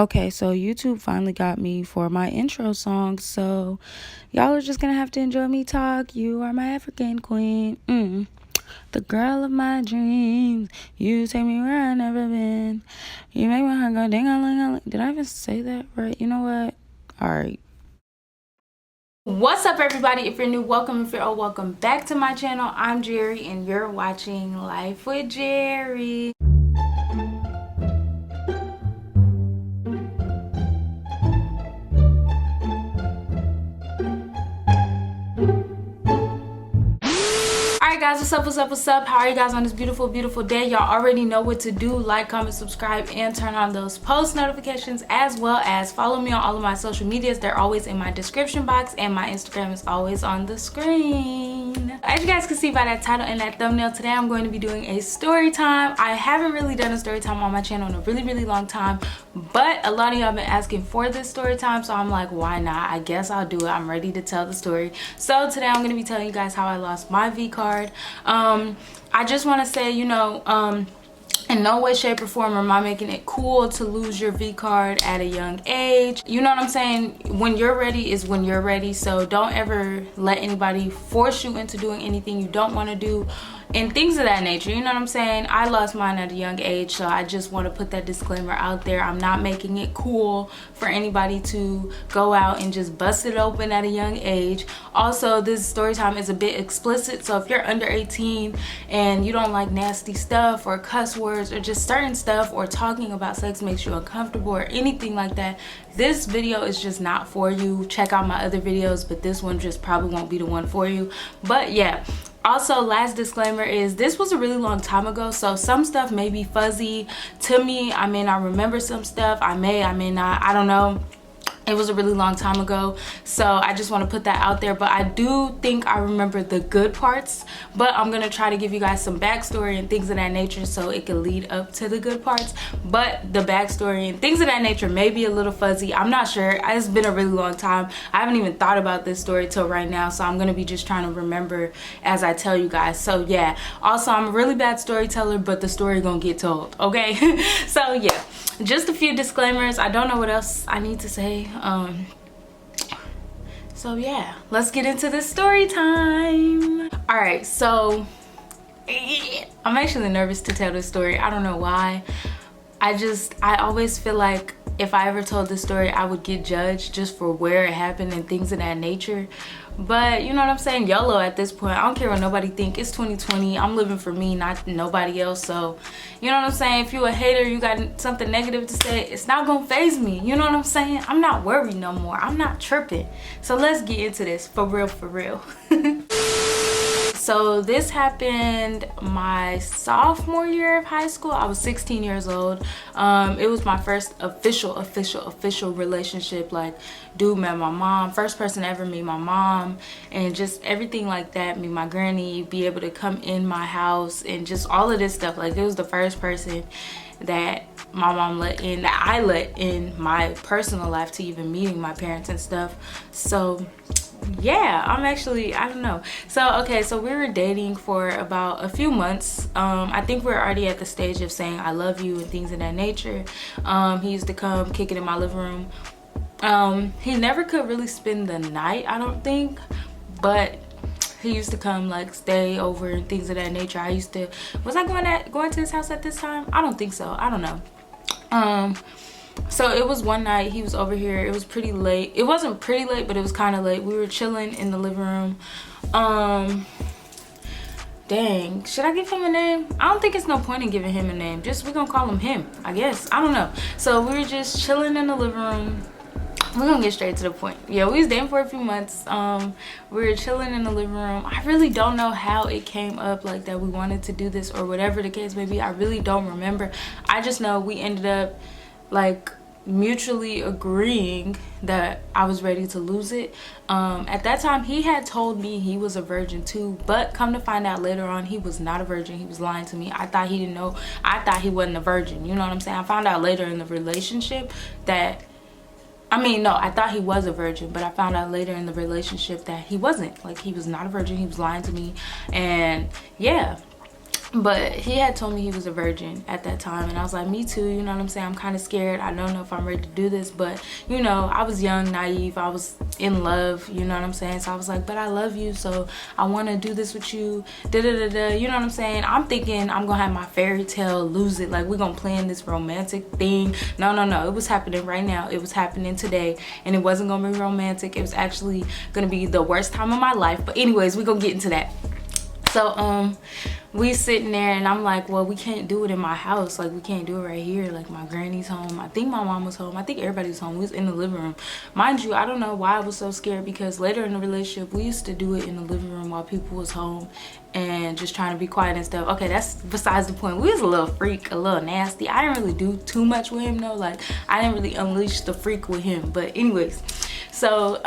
Okay, so YouTube finally got me for my intro song, so y'all are just gonna have to enjoy me talk. You are my African queen, the girl of my dreams. You take me where I never been. You make my heart go ding-a-ling-a-ling. Did I even say that right? You know what? Alright. What's up, everybody? If you're new, welcome. If you're old, welcome back to my channel. I'm Jerry, and you're watching Life with Jerry. Guys, what's up? How are you guys on this beautiful day? Y'all already know what to do. Like, comment, subscribe, and turn on those post notifications, as well as follow me on all of my social medias. They're always in my description box, and my Instagram is always on the screen. As you guys can see by that title and that thumbnail, today I'm going to be doing a story time. I haven't really done a story time on my channel in a really long time, but a lot of y'all been asking for this story time, so I'm like, why not? I guess I'll do it. I'm ready to tell the story. So today I'm going to be telling you guys how I lost my V card. I just want to say, you know, in no way, shape, or form am I making it cool to lose your V card at a young age. You know what I'm saying? When you're ready is when you're ready. So don't ever let anybody force you into doing anything you don't want to do and things of that nature. You know what I'm saying? I lost mine at a young age, so I just want to put that disclaimer out there. I'm not making it cool for anybody to go out and just bust it open at a young age. Also, this story time is a bit explicit, so if you're under 18 and you don't like nasty stuff or cuss words or just certain stuff, or talking about sex makes you uncomfortable or anything like that, this video is just not for you. Check out my other videos, but this one just probably won't be the one for you. But yeah, also, last disclaimer is this was a really long time ago, so some stuff may be fuzzy to me. I may not remember some stuff. I may not. I don't know. It was a really long time ago, so I just want to put that out there. But I do think I remember the good parts, but I'm gonna try to give you guys some backstory and things of that nature so it can lead up to the good parts. But the backstory and things of that nature may be a little fuzzy. I'm not sure. It's been a really long time. I haven't even thought about this story till right now, so I'm gonna be just trying to remember as I tell you guys. So yeah, also I'm a really bad storyteller, but the story gonna get told, okay? So yeah, just a few disclaimers. I don't know what else I need to say. So yeah, let's get into this story time. All right, so I'm actually nervous to tell this story. I don't know why. I always feel like if I ever told this story, I would get judged just for where it happened and things of that nature. But you know what I'm saying? YOLO at this point. I don't care what nobody think. It's 2020. I'm living for me, not nobody else. So you know what I'm saying? If you a hater, you got something negative to say, it's not gonna faze me. You know what I'm saying? I'm not worried no more. I'm not tripping. So let's get into this for real. So this happened my sophomore year of high school. I was 16 years old. It was my first official relationship. Like, dude met my mom, first person to ever meet my mom, and just everything like that. Meet my granny, be able to come in my house, and just all of this stuff. Like, it was the first person that my mom let in, that I let in my personal life, to even meeting my parents and stuff. So yeah, I don't know. So okay, so we were dating for about a few months. I think we were already at the stage of saying I love you and things of that nature. He used to come kick it in my living room. He never could really spend the night, I don't think, but he used to come, like, stay over and things of that nature. Was I going to his house at this time? I don't think so. I don't know. So it was one night he was over here. It was pretty late. It wasn't pretty late, but it was kind of late. We were chilling in the living room. Dang, should I give him a name? I don't think it's no point in giving him a name. Just, we're gonna call him him, I guess. I don't know. So we were just chilling in the living room. We're gonna get straight to the point. Yeah, we was dating for a few months. We were chilling in the living room. I really don't know how it came up, like, that we wanted to do this or whatever the case may be. I really don't remember. I just know we ended up, like, mutually agreeing that I was ready to lose it. At that time, he had told me he was a virgin too, but come to find out later on, he was not a virgin. He was lying to me. I thought he didn't know. I thought he wasn't a virgin. You know what I'm saying? I found out later in the relationship that, I thought he was a virgin, but I found out later in the relationship that he wasn't. Like, he was not a virgin. He was lying to me. And yeah, But he had told me he was a virgin at that time, and I was like, me too, you know what I'm saying? I'm kind of scared. I don't know if I'm ready to do this, but you know, I was young, naive, I was in love, you know what I'm saying? So I was like, but I love you, so I want to do this with you, da da da da, you know what I'm saying? I'm thinking I'm gonna have my fairy tale, lose it, like we're gonna plan this romantic thing. No, no, no, it was happening right now. It was happening today, and it wasn't gonna be romantic. It was actually gonna be the worst time of my life. But anyways, we're gonna get into that. So we sitting there, and I'm like, well, we can't do it in my house, like we can't do it right here, like my granny's home, I think my mom was home, I think everybody was home. We was in the living room, mind you. I don't know why I was so scared, because later in the relationship we used to do it in the living room while people was home and just trying to be quiet and stuff. Okay, that's besides the point. We was a little freak, a little nasty. I didn't really do too much with him though, like I didn't really unleash the freak with him. But anyways, so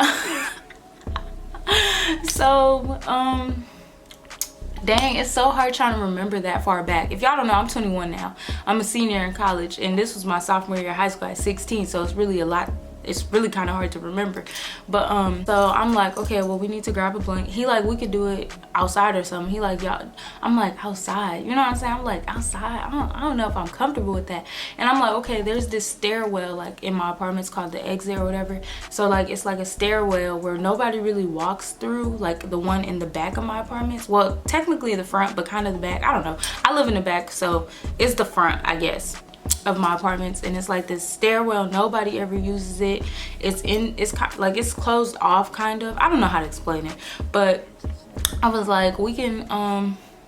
dang, it's so hard trying to remember that far back. If y'all don't know, I'm 21 now. I'm a senior in college, and this was my sophomore year of high school at 16, so it's really a lot. It's really kind of hard to remember. But so I'm like, okay, well, we need to grab a blanket. He like, we could do it outside or something. He like, y'all, I'm like, outside, you know what I'm saying? I'm like, outside, I don't know if I'm comfortable with that. And I'm like, okay, there's this stairwell like in my apartment. It's called the exit or whatever. So like, it's like a stairwell where nobody really walks through, like the one in the back of my apartments. Well, technically the front, but kind of the back. I don't know, I live in the back, so it's the front, I guess, of my apartments. And it's like this stairwell, nobody ever uses it. It's like it's closed off, kind of. I don't know how to explain it, but I was like, we can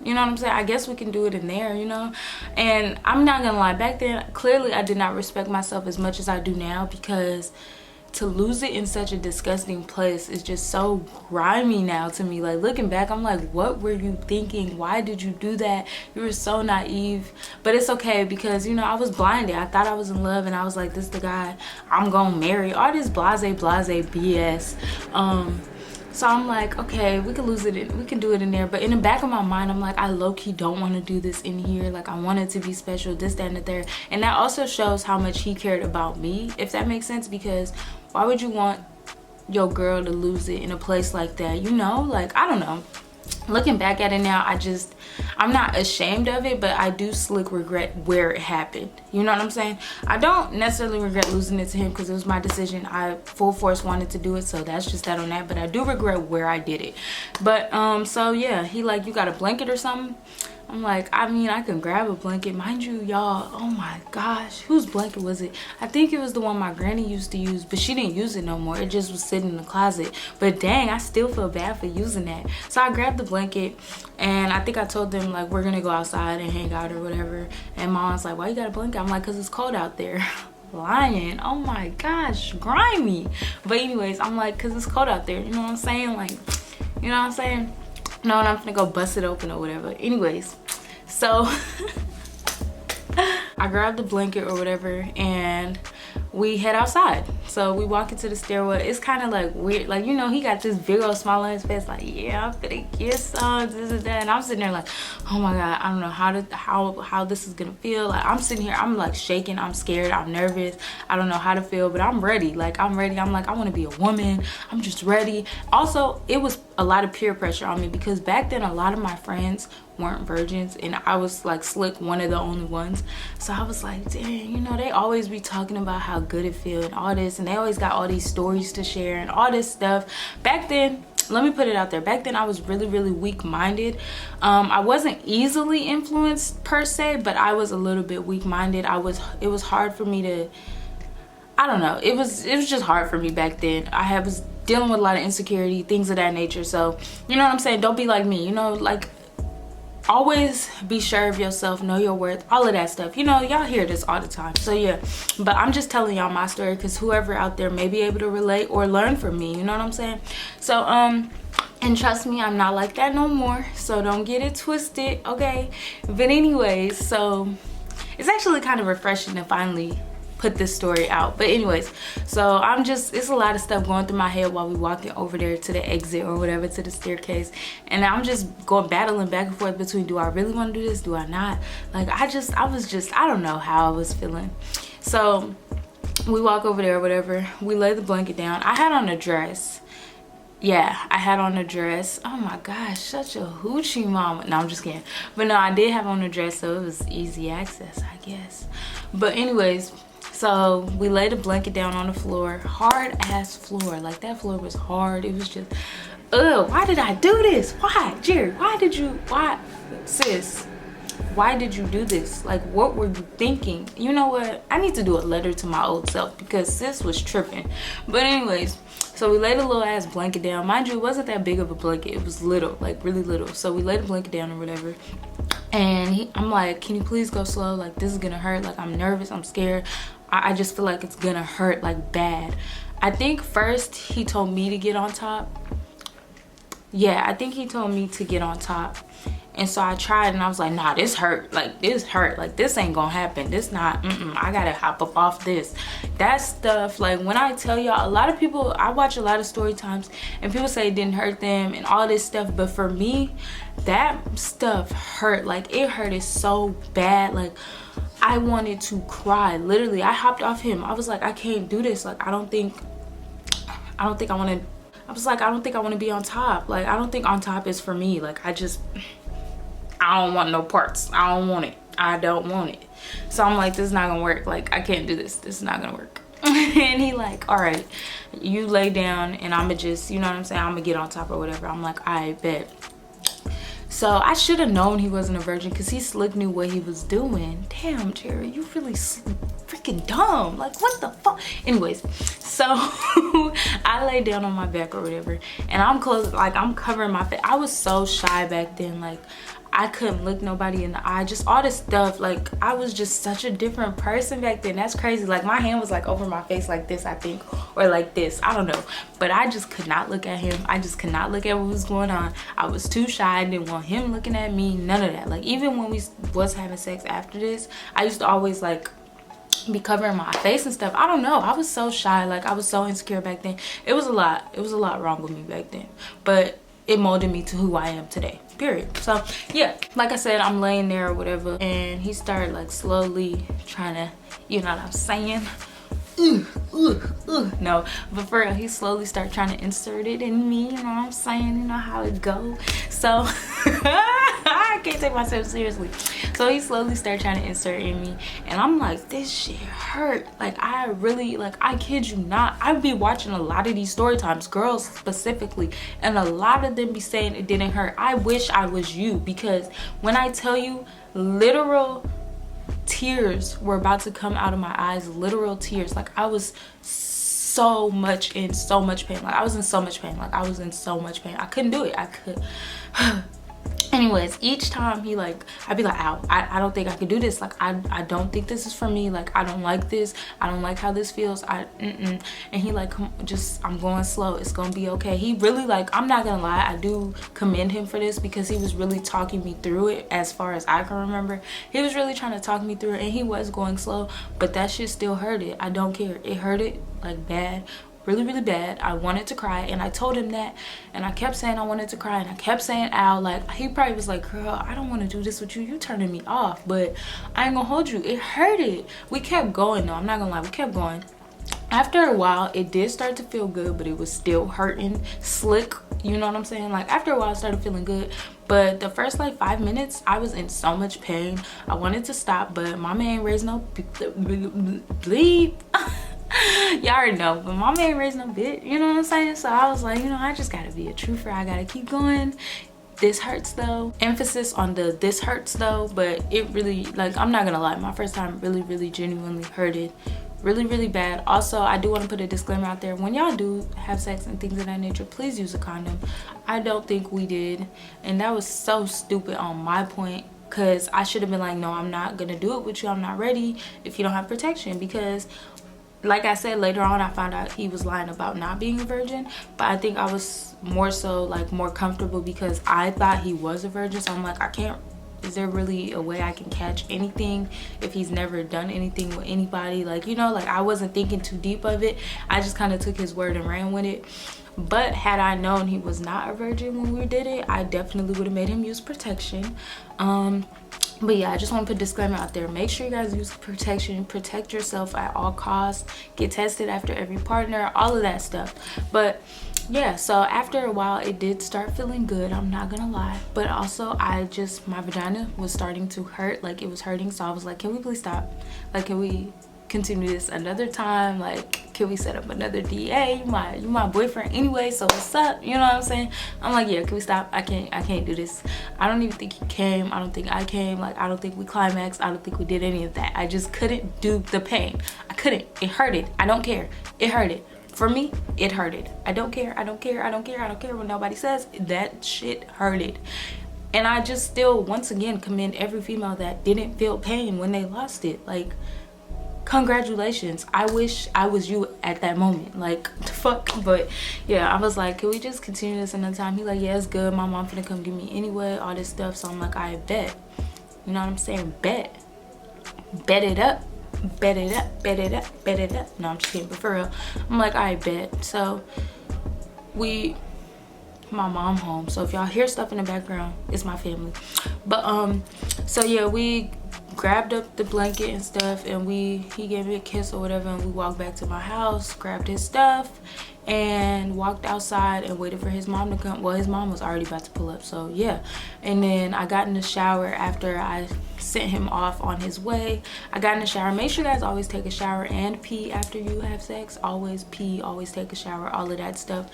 you know what I'm saying, I guess we can do it in there, you know. And I'm not gonna lie, back then clearly I did not respect myself as much as I do now, because to lose it in such a disgusting place is just so grimy now to me. Like looking back, I'm like, what were you thinking? Why did you do that? You were so naive. But it's okay, because you know, I was blinded. I thought I was in love, and I was like, this is the guy I'm gonna marry. All this blase BS. So I'm like, okay, we can lose it, we can do it in there. But in the back of my mind, I'm like, I low-key don't want to do this in here. Like I want it to be special, this, that, and the third. And that also shows how much he cared about me, if that makes sense. Because why would you want your girl to lose it in a place like that, you know? Like, I don't know. Looking back at it now, I'm not ashamed of it, but I do slick regret where it happened. You know what I'm saying? I don't necessarily regret losing it to him, because it was my decision. I full force wanted to do it, so that's just that on that. But I do regret where I did it. But so yeah, he like, you got a blanket or something? I'm like, I mean, I can grab a blanket. Mind you, y'all, oh my gosh, whose blanket was it? I think it was the one my granny used to use, but she didn't use it no more. It just was sitting in the closet. But dang, I still feel bad for using that. So I grabbed the blanket, and I think I told them like, we're gonna go outside and hang out or whatever. And mom's like, why you got a blanket? I'm like, cause it's cold out there. Lying. Oh my gosh, grimy. But anyways, I'm like, cause it's cold out there, you know what I'm saying? Like, you know what I'm saying? No, and I'm gonna go bust it open or whatever. Anyways, so I grabbed the blanket or whatever, and we head outside. So we walk into the stairwell. It's kind of like weird, like, you know, he got this big old smile on his face, like, yeah, I'm finna get some, this and that. And I'm sitting there like, oh my god, I don't know how this is gonna feel. Like, I'm sitting here, I'm like shaking, I'm scared, I'm nervous, I don't know how to feel, but I'm ready. Like, I'm ready. I'm like, I want to be a woman, I'm just ready. Also, it was a lot of peer pressure on me, because back then a lot of my friends weren't virgins, and I was like slick, one of the only ones. So I was like, dang, you know, they always be talking about how good it feels and all this, and they always got all these stories to share and all this stuff. Back then, let me put it out there, back then I was really weak-minded. I wasn't easily influenced per se, but I was a little bit weak-minded. It was hard for me to, I don't know, it was just hard for me back then. I was dealing with a lot of insecurity, things of that nature. So you know what I'm saying, don't be like me, you know, like, always be sure of yourself, know your worth, all of that stuff. You know, y'all hear this all the time. So yeah, but I'm just telling y'all my story, because whoever out there may be able to relate or learn from me, you know what I'm saying? So and trust me, I'm not like that no more, so don't get it twisted, okay? But anyways, so it's actually kind of refreshing to finally put this story out. But anyways, so it's a lot of stuff going through my head while we walking over there to the exit or whatever, to the staircase, and I'm just battling back and forth between, do I really want to do this, do I not? Like, I don't know how I was feeling. So we walk over there or whatever, we lay the blanket down. I had on a dress, yeah, I had on a dress. Oh my gosh, such a hoochie mama. No, I'm just kidding. But no, I did have on a dress, so it was easy access, I guess. But anyways, so we laid a blanket down on the floor. Hard ass floor. Like, that floor was hard. It was just, ugh, why did I do this? Why, Jerry? Why, sis? Why did you do this? Like, what were you thinking? You know what? I need to do a letter to my old self because sis was tripping. But anyways, so we laid a little ass blanket down. Mind you, it wasn't that big of a blanket. It was little, like really little. So we laid a blanket down or whatever. And I'm like, can you please go slow? Like, this is gonna hurt. Like, I'm nervous. I'm scared. I just feel like it's gonna hurt, like, bad. I think first he told me to get on top. Yeah, I think he told me to get on top. And so I tried and I was like, nah, this hurt. Like, this hurt. Like, this ain't gonna happen. This not, I gotta hop up off this. That stuff, like, when I tell y'all, a lot of people, I watch a lot of story times and people say it didn't hurt them and all this stuff. But for me, that stuff hurt. Like, it hurted so bad. Like, I wanted to cry. Literally, I hopped off him. I was like, I can't do this. Like, I don't think I want to, I was like, I don't think I want to be on top. Like, I don't think on top is for me. Like, I don't want no parts. I don't want it. I don't want it. So I'm like, this is not gonna work. Like, I can't do this. This is not gonna work. And he like, all right, you lay down and I'ma just, you know what I'm saying, I'ma get on top or whatever. I'm like, I bet. So I should have known he wasn't a virgin because he slick knew what he was doing. Damn, Jerry, you really freaking dumb. Like, what the fuck? Anyways, so I lay down on my back or whatever, and I'm close, like, I'm covering my face. I was so shy back then. Like, I couldn't look nobody in the eye, just all this stuff. Like, I was just such a different person back then. That's crazy. Like, my hand was like over my face like this, I think, or like this, I don't know. But I just could not look at him. I just could not look at what was going on. I was too shy. I didn't want him looking at me, none of that. Like, even when we was having sex after this, I used to always like be covering my face and stuff. I don't know, I was so shy. Like, I was so insecure back then. It was a lot wrong with me back then, but it molded me to who I am today, period. So yeah, like I said, I'm laying there or whatever, and he started like slowly trying to, you know what I'm saying, no, but for real, he slowly started trying to insert it in me, you know what I'm saying, you know how it go. So I can't take myself seriously. So he slowly started trying to insert in me, and I'm like, this shit hurt. Like, I really, like, I kid you not, I'd be watching a lot of these story times, girls specifically, and a lot of them be saying it didn't hurt. I wish I was you, because when I tell you, literal tears were about to come out of my eyes, literal tears. Like, I was so much pain. Like, I was in so much pain. Like, I was in so much pain. I couldn't do it. I could. Anyways, each time he like, I'd be like, ow, I don't think I could do this. Like, I don't think this is for me. Like, I don't like this. I don't like how this feels. And he like, come, just, I'm going slow. It's gonna be okay. He really, like, I'm not gonna lie, I do commend him for this, because he was really talking me through it. As far as I can remember, he was really trying to talk me through it, and he was going slow, but that shit still hurted. I don't care. It hurted like bad. Really bad. I wanted to cry, and I told him that, and I kept saying I wanted to cry, and I kept saying ow. Like, he probably was like, girl, I don't want to do this with you, you turning me off. But I ain't gonna hold you, it hurted. We kept going though, I'm not gonna lie, we kept going. After a while, it did start to feel good, but it was still hurting slick, you know what I'm saying? Like, after a while, I started feeling good, but the first like 5 minutes, I was in so much pain. I wanted to stop, but my man raised no bleep. Y'all already know, but mama ain't raised no bitch, you know what I'm saying? So I was like, you know, I just gotta be a trooper. I gotta keep going. This hurts though. Emphasis on the this hurts though. But it really, like, I'm not gonna lie, my first time really genuinely hurted really bad. Also, I do want to put a disclaimer out there: when y'all do have sex and things of that nature, please use a condom. I don't think we did, and that was so stupid on my point, because I should have been like, no, I'm not gonna do it with you. I'm not ready if you don't have protection. Because like I said, later on I found out he was lying about not being a virgin, but I think I was more so like more comfortable because I thought he was a virgin. So I'm like, I can't, is there really a way I can catch anything if he's never done anything with anybody? Like, you know, like, I wasn't thinking too deep of it. I just kind of took his word and ran with it. But had I known he was not a virgin when we did it, I definitely would have made him use protection. But yeah, I just want to put a disclaimer out there: make sure you guys use protection, protect yourself at all costs, get tested after every partner, all of that stuff. But yeah, so after a while it did start feeling good, I'm not gonna lie, but also my vagina was starting to hurt, like it was hurting. So I was like, can we please stop? Like, can we continue this another time? Like, can we set up another DA? You my boyfriend anyway, so what's up? You know what I'm saying? I'm like, yeah, can we stop? I can't do this. I don't even think he came. I don't think I came. Like, I don't think we climaxed. I don't think we did any of that. I just couldn't do the pain. I couldn't. It hurted. I don't care. It hurted. For me, it hurted. I don't care. I don't care. I don't care. I don't care what nobody says. That shit hurted. And I just still, once again, commend every female that didn't feel pain when they lost it. Like, congratulations. I wish I was you at that moment. Like, fuck. But yeah, I was like, can we just continue this another time? He like, yeah, it's good. My mom finna come get me anyway, all this stuff. So I'm like, I bet. You know what I'm saying? Bet it up. Bet it up, bet it up, bet it up. No, I'm just kidding, but for real, I'm like, I bet. So my mom home, so if y'all hear stuff in the background, it's my family. But so yeah, we grabbed up the blanket and stuff, and he gave me a kiss or whatever, and we walked back to my house, grabbed his stuff, and walked outside and waited for his mom to come. Well, his mom was already about to pull up, so yeah. And then I got in the shower after I sent him off on his way. I got in the shower. Make sure you guys always take a shower and pee after you have sex. Always pee, always take a shower, all of that stuff.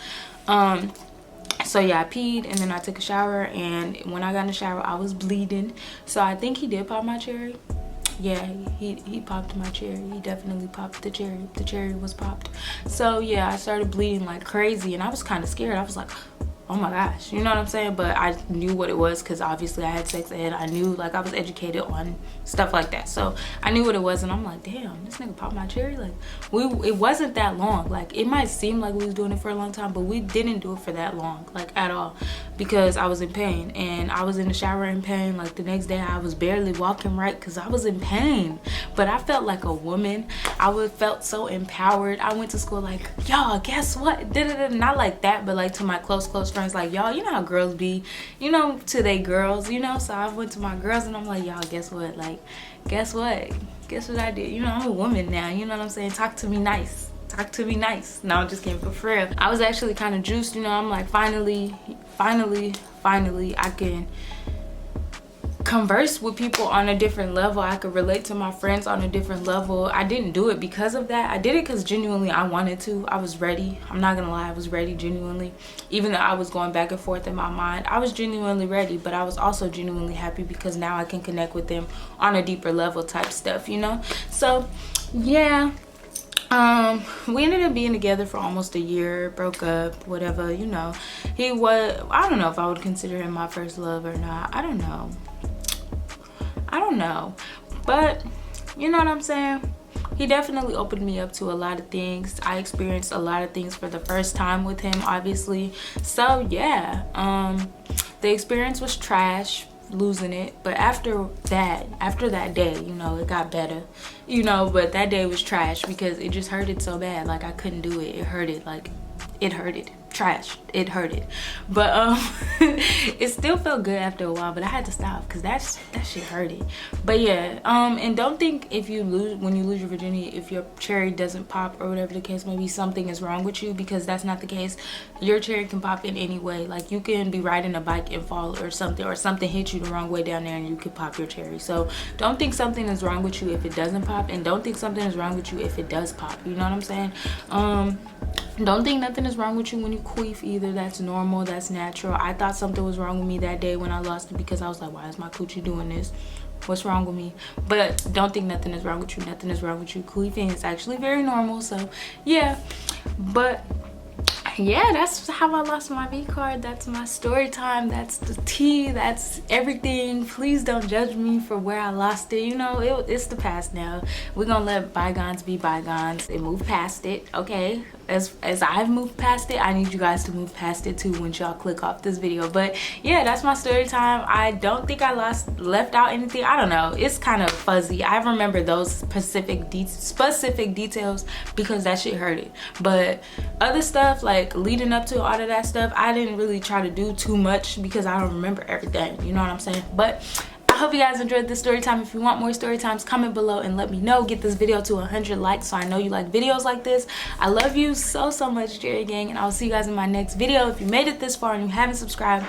So yeah, I peed and then I took a shower, and when I got in the shower I was bleeding. So I think he did pop my cherry. Yeah, he popped my cherry. He definitely popped the cherry. The cherry was popped. So yeah, I started bleeding like crazy, and I was kind of scared. I was like, oh my gosh, you know what I'm saying? But I knew what it was because obviously I had sex ed. I knew, like, I was educated on stuff like that, so I knew what it was. And I'm like, damn, this nigga popped my cherry. Like, it wasn't that long. Like, it might seem like we was doing it for a long time, but we didn't do it for that long, like, at all, because I was in pain, and I was in the shower in pain. Like, the next day I was barely walking right because I was in pain, but I felt like a woman. I felt so empowered. I went to school like, y'all, guess what? Not like that, but like to my close friends, like, y'all, you know how girls be, you know, to they girls, you know. So I went to my girls and I'm like, y'all, guess what? Like, guess what I did? You know, I'm a woman now, you know what I'm saying? Talk to me nice. No, I'm just kidding, but for real, I was actually kind of juiced, you know. I'm like, finally I can converse with people on a different level. I could relate to my friends on a different level. I didn't do it because of that. I did it because genuinely I wanted to. I was ready. I'm not gonna lie, I was ready genuinely. Even though I was going back and forth in my mind, I was genuinely ready, but I was also genuinely happy because now I can connect with them on a deeper level type stuff, you know. So yeah, we ended up being together for almost a year, broke up, whatever, you know. I don't know if I would consider him my first love or not. I don't know, but you know what I'm saying? He definitely opened me up to a lot of things. I experienced a lot of things for the first time with him, obviously. So yeah, the experience was trash, losing it, but after that day, you know, it got better, you know. But that day was trash because it just hurted so bad. Like, I couldn't do it. It hurted. Like, it hurted. Trash. It hurted. But it still felt good after a while, but I had to stop because that shit hurted. But yeah, and don't think when you lose your virginity, if your cherry doesn't pop or whatever the case may be, something is wrong with you, because that's not the case. Your cherry can pop in any way. Like, you can be riding a bike and fall or something hit you the wrong way down there and you could pop your cherry. So don't think something is wrong with you if it doesn't pop, and don't think something is wrong with you if it does pop. You know what I'm saying? Don't think nothing is wrong with you when you queef either. That's normal, that's natural. I thought something was wrong with me that day when I lost it, because I was like, why is my coochie doing this? What's wrong with me? But don't think nothing is wrong with you. Nothing is wrong with you. Queefing is actually very normal. So yeah, but yeah, that's how I lost my V card. That's my story time. That's the tea. That's everything. Please don't judge me for where I lost it. You know, it's the past now. We're gonna let bygones be bygones and move past it, okay? As I've moved past it, I need you guys to move past it too once y'all click off this video. But yeah, that's my story time. I don't think I left out anything. I don't know. It's kind of fuzzy. I remember those specific details because that shit hurted. But other stuff, like leading up to all of that stuff, I didn't really try to do too much because I don't remember everything. You know what I'm saying? But I hope you guys enjoyed this story time. If you want more story times, comment below and let me know. Get this video to 100 likes so I know you like videos like this. I love you so much, Jerry gang, and I'll see you guys in my next video. If you made it this far and you haven't subscribed,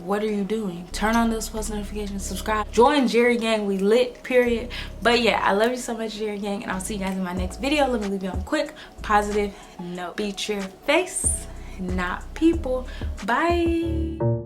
what are you doing? Turn on those post notifications, subscribe, join Jerry gang. We lit, period. But yeah, I love you so much, Jerry gang, and I'll see you guys in my next video. Let me leave you on a quick positive note. Beat your face, not people. Bye.